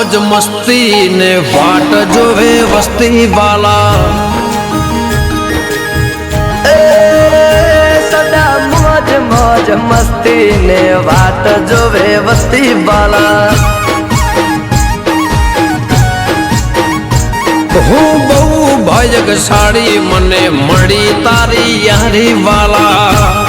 મોજ મસ્તી ને વાટ જોવે વસ્તી વાલા સદા મોજ મોજ મસ્તી ને વાટ જોવે વસ્તી વાલા હું બહુ ભાગ્યશાળી મને મળી તારી યારી વાલા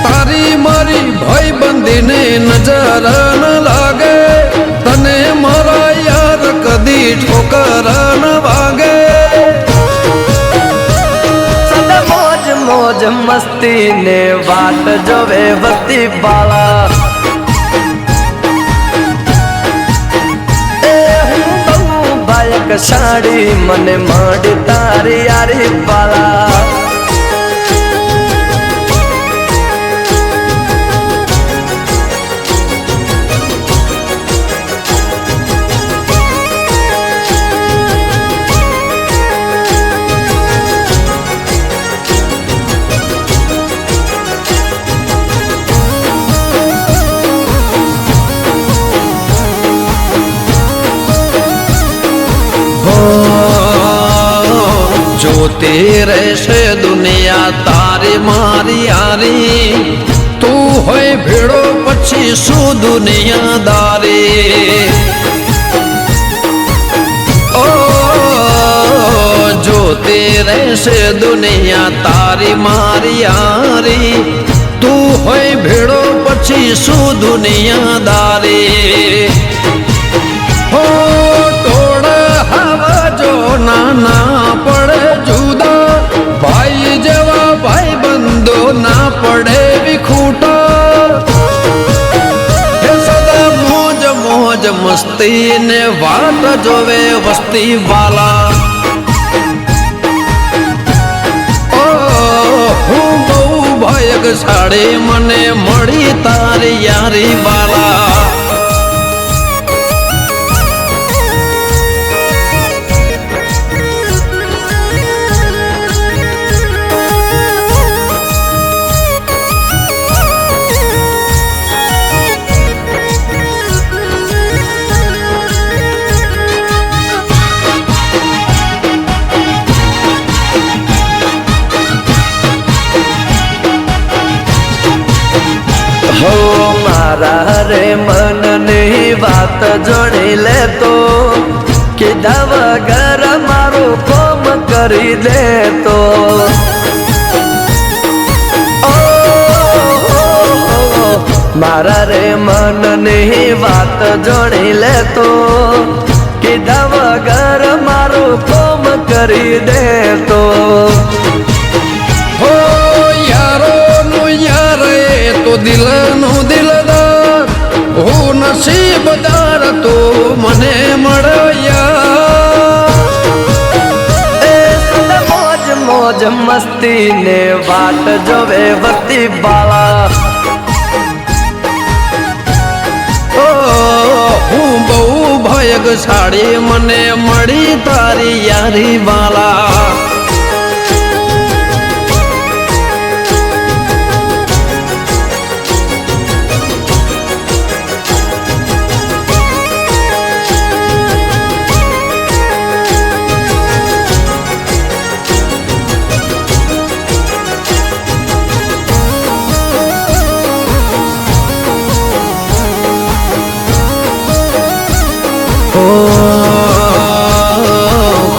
તારી મારી ભાઈબંધીને નજર ન લાગે તને મારા યાર કદી ઠોકર ન વાગે સદા મોજ મોજ મસ્તી ને વાટ જોવે વસ્તી વાલા સાડી મને મળી તારી યારી વાલા જોતી રહેશે દુનિયા તારી મારી યારી તું હોય ભેડો પછી શું દુનિયાદારી ઓ જોતી રહેશે દુનિયા તારી મારી યારી તું હોય ભેડો પછી શું દુનિયાદારી હો ટોળા હવા જો નાના પડે જુદા ભાઈ જેવા ભાઈ બંધો ના પડે વિખૂટા સદા મોજ મોજ મસ્તી ને વાટ જોવે વસ્તી વાલા હું બહુ ભાગ્યશાળી મને મળી તારી યારી વાલા હો મારા રે મનની વાત જોડી લેતો કીધા વગર મારું કોમ કરી દેતો મારા રે મનની વાત જોડી લેતો કીધા વગર મારું કોમ કરી દેતો હો યારો નું યાર તો દિલનું દિલદાર હું નસીબદાર તો મને મળ્યા મોજ મોજ મસ્તી ને વાટ જોવે વસ્તી વાલા હું બહુ ભાગ્યશાળી મને મળી તારી યારી વાલા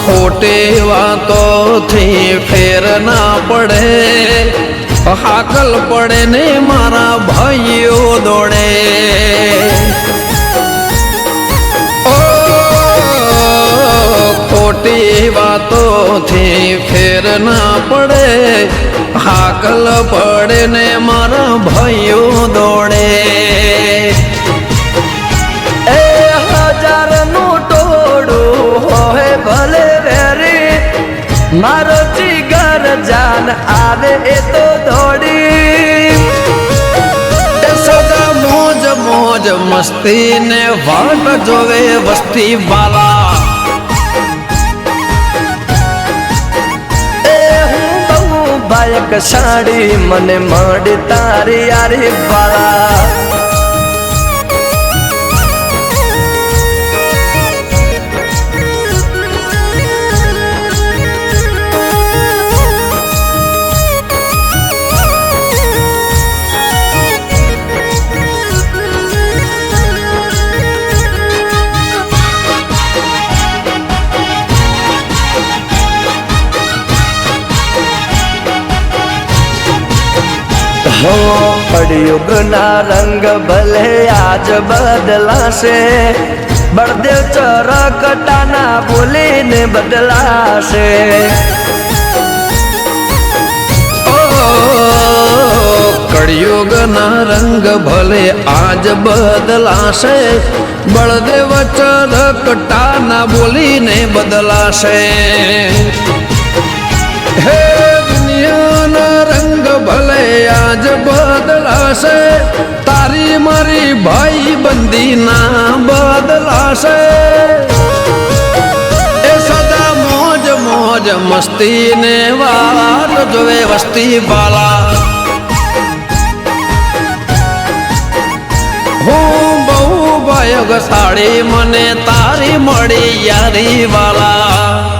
ખોટી વાતોથી ફેર ના પડે હાકલ પડે ને મારા ભાઈઓ દોડે ઓ ખોટી વાતોથી ફેર ના પડે હાકલ પડે ને મારા ભાઈઓ દોડે મારો જીગર જાન આવે એ તો દોડી સદા મોજ મોજ મસ્તી ને વાટ જોવે વસ્તી વાલા બાયક સાડી મને મળી તારી યારી વાળા કળિયુગના રંગ ભલે આજ બદલાશે, બળદેવ ચરકટાના બોલીને બદલાશે. કળિયુગના રંગ ભલે આજ બદલાશે, બળદેવ ચરકટાના બોલીને બદલાશે. હે દુનિયાના રંગ ભલે આજ બદલાશે, તારી મારી ભાઈ બંદીના બદલાશે. એ સદા મોજ મોજ મસ્તી ને વાત જોવે વસ્તી વાલા. હું બહુ ભાગ્યશાળી મને તારી મળી યારી વાલા.